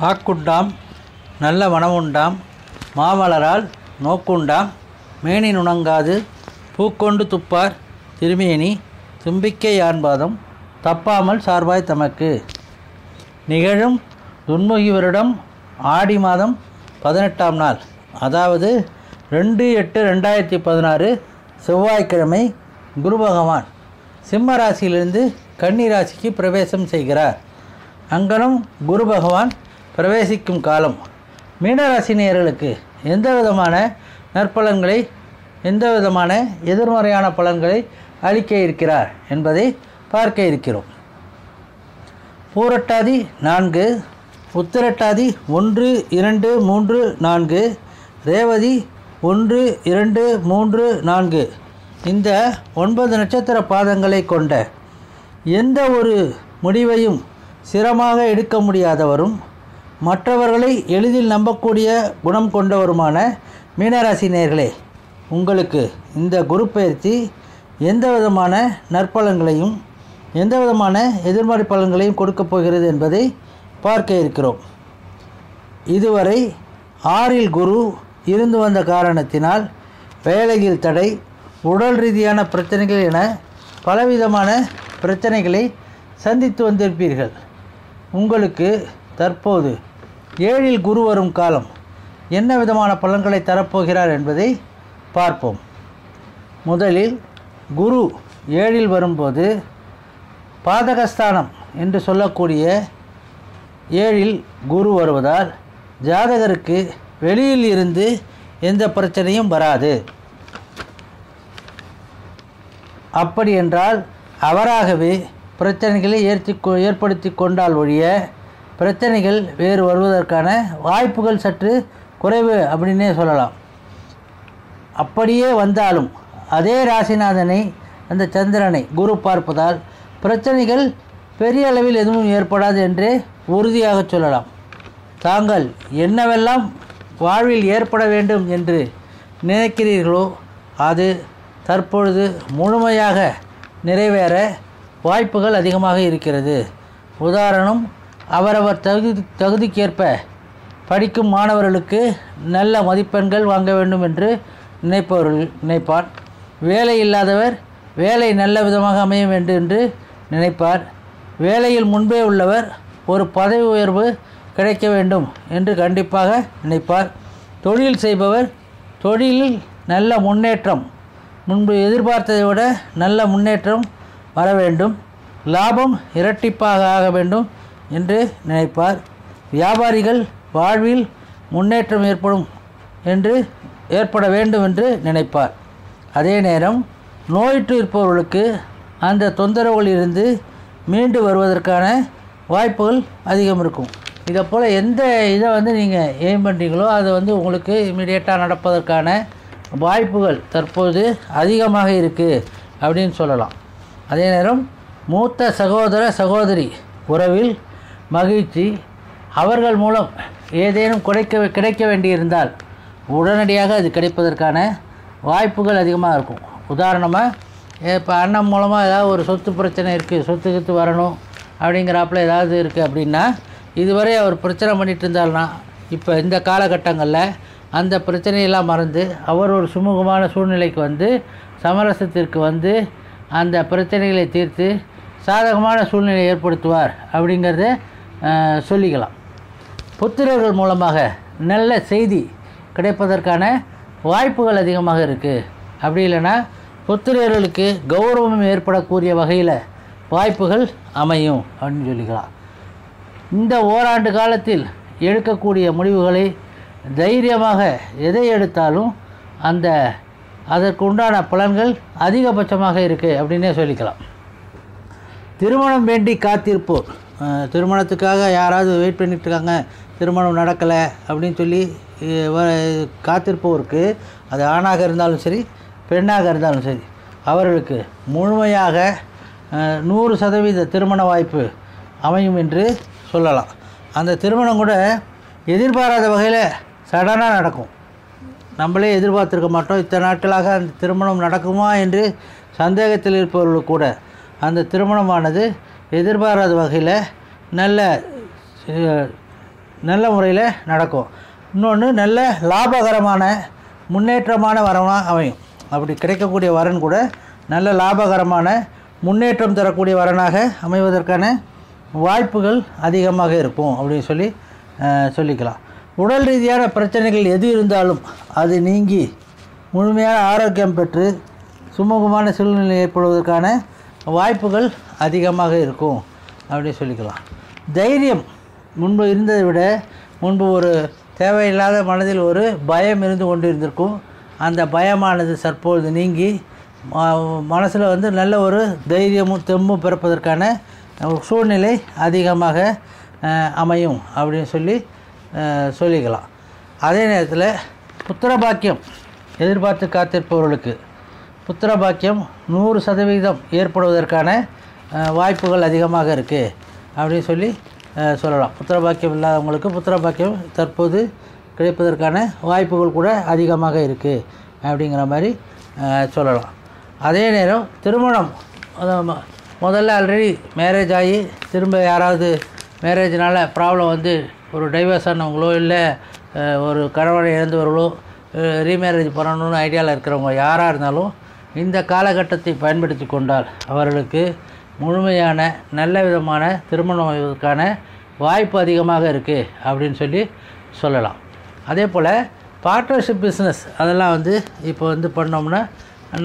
பாக்குண்டாம் நல்ல மனமுண்டாம் மாமலரால் நோக்குண்டாம் மேனி நுணங்காது பூக்கொண்டு துப்பார் திருமேனி தும்பிக்கை யான்பாதம் தப்பாமல் சார்பாய் தமக்கு. நிகழும் துன்முகி வருடம் ஆடி மாதம் 18ஆம் நாள், அதாவது 2/8/2016 செவ்வாய்க்கிழமை குரு பகவான் சிம்ம ராசியிலிருந்து கன்னி ராசிக்கு பிரவேசம் செய்கிறார். அங்கனம் குரு பகவான் பிரவேசிக்கும் காலம் மீனராசி நேயர்களுக்கு எந்த விதமான நற்பலன்களை, எந்த விதமான எதிர்மறையான பலன்களை அளிக்க இருக்கிறார் என்பதை பார்க்க இருக்கிறோம். பூரட்டாதி 4, உத்திரட்டாதி 1, 2, 3, 4, ரேவதி 1, 2, 3, 4 இந்த 9 நட்சத்திர பாதங்களை கொண்ட எந்த ஒரு முடிவையும் சிரமமாக எடுக்க முடியாதவரும் மற்றவர்களை எளிதில் நம்பக்கூடிய குணம் கொண்டவருமான மீனராசி நேயர்களே, உங்களுக்கு இந்த குரு பயிற்சி எந்த விதமான நற்பலன்களையும் எந்த விதமான எதிர்மறை பலன்களையும் கொடுக்கப் போகிறது என்பதை பார்க்க இருக்கிறோம். இதுவரை 6இல் குரு இருந்து வந்த காரணத்தினால் வேலையில் தடை, உடல் ரீதியான பிரச்சனைகள் என பலவிதமான பிரச்சனைகளை சந்தித்து வந்திருப்பீர்கள். உங்களுக்கு தற்போது 7இல் குரு வரும் காலம் என்ன விதமான பலன்களை தரப்போகிறார் என்பதை பார்ப்போம். முதலில் குரு 7இல் வரும்போது பாதகஸ்தானம் என்று சொல்லக்கூடிய 7இல் குரு வருவதால் ஜாதகருக்கு வெளியில் இருந்து எந்த பிரச்சனையும் வராது. அப்படி என்றால் அவராகவே பிரச்சனைகளை ஏற்படுத்தி கொண்டால் ஒழிய பிரச்சனைகள் வேறு வருவதற்கான வாய்ப்புகள் சற்று குறைவு அப்படின்னே சொல்லலாம். அப்படியே வந்தாலும் அதே ராசிநாதனை, அந்த சந்திரனை குரு பார்ப்பதால் பிரச்சனைகள் பெரிய அளவில் எதுவும் ஏற்படாது என்றே உறுதியாக சொல்லலாம். தாங்கள் என்னவெல்லாம் வாழ்வில் ஏற்பட வேண்டும் என்று நினைக்கிறீர்களோ அது தற்பொழுது முழுமையாக நிறைவேற வாய்ப்புகள் அதிகமாக இருக்கிறது. உதாரணம், அவரவர் தகுதிக்கேற்ப படிக்கும் மாணவர்களுக்கு நல்ல மதிப்பெண்கள் வாங்க வேண்டும் என்று நினைப்பார். வேலை இல்லாதவர் வேலை நல்ல விதமாக அமைய வேண்டும் என்று நினைப்பார். வேலையில் முன்பே உள்ளவர் ஒரு பதவி உயர்வு கிடைக்க வேண்டும் என்று கண்டிப்பாக நினைப்பார். தொழில் செய்பவர் தொழிலில் நல்ல முன்னேற்றம், முன்பு எதிர்பார்த்ததை விட நல்ல முன்னேற்றம் வர வேண்டும், லாபம் இரட்டிப்பாக ஆக வேண்டும் என்று நினைப்பார். வியாபாரிகள் வாழ்வில் முன்னேற்றம் ஏற்பட வேண்டும் என்று நினைப்பார். அதே நேரம் நோயுற்று இருப்பவர்களுக்கு அந்த தொந்தரவுகளிலிருந்து மீண்டு வருவதற்கான வாய்ப்புகள் அதிகம் இருக்கும். இதை போல் எந்த இதை நீங்கள் எய்ம் பண்ணுறீங்களோ அது உங்களுக்கு இமீடியட்டாக நடப்பதற்கான வாய்ப்புகள் தற்போது அதிகமாக இருக்குது அப்படின்னு சொல்லலாம். அதே நேரம் மூத்த சகோதர சகோதரி உறவில் மகிழ்ச்சி, அவர்கள் மூலம் ஏதேனும் கிடைக்க வேண்டியிருந்தால் உடனடியாக அது கிடைப்பதற்கான வாய்ப்புகள் அதிகமாக இருக்கும். உதாரணமாக, இப்போ அண்ணன் மூலமாக ஏதாவது ஒரு சொத்து பிரச்சனை இருக்குது, சொத்து வரணும் அப்படிங்கிறாப்புல ஏதாவது இருக்குது அப்படின்னா, இதுவரை அவர் பிரச்சனை பண்ணிகிட்டு இருந்தால்னா இப்போ இந்த காலகட்டங்களில் அந்த பிரச்சனையெல்லாம் மறந்து அவர் ஒரு சுமூகமான சூழ்நிலைக்கு சமரசத்திற்கு அந்த பிரச்சனைகளை தீர்த்து சாதகமான சூழ்நிலையை ஏற்படுத்துவார் அப்படிங்கிறத சொல்லிக்கலாம். புத்திரர்கள் மூலமாக நல்ல செய்தி கிடைப்பதற்கான வாய்ப்புகள் அதிகமாக இருக்குது. அப்படி இல்லைன்னா புத்திரர்களுக்கு கௌரவம் ஏற்படக்கூடிய வகையில் வாய்ப்புகள் அமையும் அப்படின்னு சொல்லிக்கலாம். இந்த ஓராண்டு காலத்தில் எடுக்கக்கூடிய முடிவுகளை தைரியமாக எதை எடுத்தாலும் அதற்கு உண்டான பலன்கள் அதிகபட்சமாக இருக்குது அப்படின்னே சொல்லிக்கலாம். திருமணம் வேண்டி காத்திருப்போர், திருமணத்துக்காக யாராவது வெயிட் பண்ணிட்டுருக்காங்க, திருமணம் நடக்கலை அப்படின்னு சொல்லி காத்திருப்போருக்கு, அது ஆணாக இருந்தாலும் சரி பெண்ணாக இருந்தாலும் சரி, அவர்களுக்கு முழுமையாக 100% திருமண வாய்ப்பு அமையும் என்று சொல்லலாம். அந்த திருமணம் கூட எதிர்பாராத வகையில் சடனாக நடக்கும். நம்மளே எதிர்பார்த்துருக்க மாட்டோம். இத்தனை நாட்களாக அந்த திருமணம் நடக்குமா என்று சந்தேகத்தில் இருப்பவர்கள் கூட அந்த திருமணமானது எதிர்பாராத வகையில் நல்ல நல்ல முறையில் நடக்கும். இன்னொன்று நல்ல லாபகரமான முன்னேற்றமான வரனாக அமையும். அப்படி கிடைக்கக்கூடிய வரன் கூட நல்ல லாபகரமான முன்னேற்றம் தரக்கூடிய வரனாக அமைவதற்கான வாய்ப்புகள் அதிகமாக இருக்கும் அப்படின்னு சொல்லிக்கலாம். உடல் ரீதியான பிரச்சனைகள் எது இருந்தாலும் அது நீங்கி முழுமையான ஆரோக்கியம் பெற்று சுமூகமான சூழ்நிலை ஏற்படுவதற்கான வாய்ப்புகள் அதிகமாக இருக்கும் அப்படின்னு சொல்லிக்கலாம். தைரியம் முன்பு இருந்ததை விட முன்பு ஒரு தேவையில்லாத மனதில் ஒரு பயம் இருந்து கொண்டு இருந்திருக்கும். அந்த பயமானது தற்பொழுது நீங்கி மனசில் நல்ல ஒரு தைரியமும் தெம்பும் பிறப்பதற்கான சூழ்நிலை அதிகமாக அமையும் அப்படின்னு சொல்லிக்கலாம். அதே நேரத்தில் புத்திரபாக்கியம் எதிர்பார்த்து காத்திருப்பவர்களுக்கு புத்திரபாக்கியம் 100% ஏற்படுவதற்கான வாய்ப்புகள் அதிகமாக இருக்குது அப்படின்னு சொல்லலாம். புத்திரபாக்கியம் இல்லாதவங்களுக்கு புத்திரபாக்கியம் தற்போது கிடைப்பதற்கான வாய்ப்புகள் கூட அதிகமாக இருக்குது அப்படிங்கிற மாதிரி சொல்லலாம். அதே நேரம் திருமணம் முதல்ல ஆல்ரெடி மேரேஜ் ஆகி திரும்ப யாராவது மேரேஜினால் ப்ராப்ளம் ஒரு டைவர்ஸ் ஆனவங்களோ இல்லை ஒரு கணவனை இழந்தவர்களோ ரீமேரேஜ் பண்ணணும்னு ஐடியாவில் இருக்கிறவங்க யாராக இருந்தாலும் இந்த காலகட்டத்தை பயன்படுத்தி கொண்டால் அவர்களுக்கு முழுமையான நல்ல விதமான திருமணம் ஆவதற்கான வாய்ப்பு அதிகமாக இருக்குது அப்படின்னு சொல்லலாம். அதே போல் பார்ட்னர்ஷிப் பிஸ்னஸ் அதெல்லாம் இப்போ பண்ணோம்னா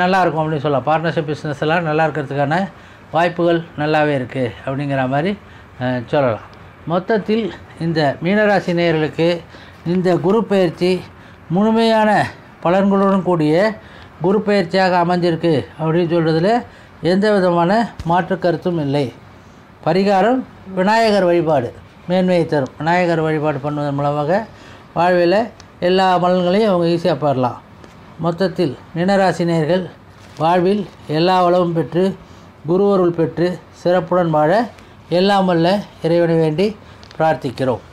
நல்லாயிருக்கும் அப்படின்னு சொல்லலாம். பார்ட்னர்ஷிப் பிஸ்னஸ் எல்லாம் நல்லா இருக்கிறதுக்கான வாய்ப்புகள் நல்லாவே இருக்குது அப்படிங்கிற மாதிரி சொல்லலாம். மொத்தத்தில் இந்த மீனராசி நேயர்களுக்கு இந்த குரு பயிற்சி முழுமையான பலன்களுடன் கூடிய குரு பயிற்சியாக அமைஞ்சிருக்கு அப்படின்னு சொல்கிறதுல எந்த விதமான மாற்று கருத்தும் இல்லை. பரிகாரம் விநாயகர் வழிபாடு மேன்மையை தரும். விநாயகர் வழிபாடு பண்ணுவதன் மூலமாக வாழ்வில் எல்லா பலன்களையும் அவங்க ஈஸியாக பெறலாம். மொத்தத்தில் மீனராசி நேயர்கள் வாழ்வில் எல்லா வளமும் பெற்று குருவருள் பெற்று சிறப்புடன் வாழ எல்லாம் வல்ல இறைவனை வேண்டி பிரார்த்திக்கிறோம்.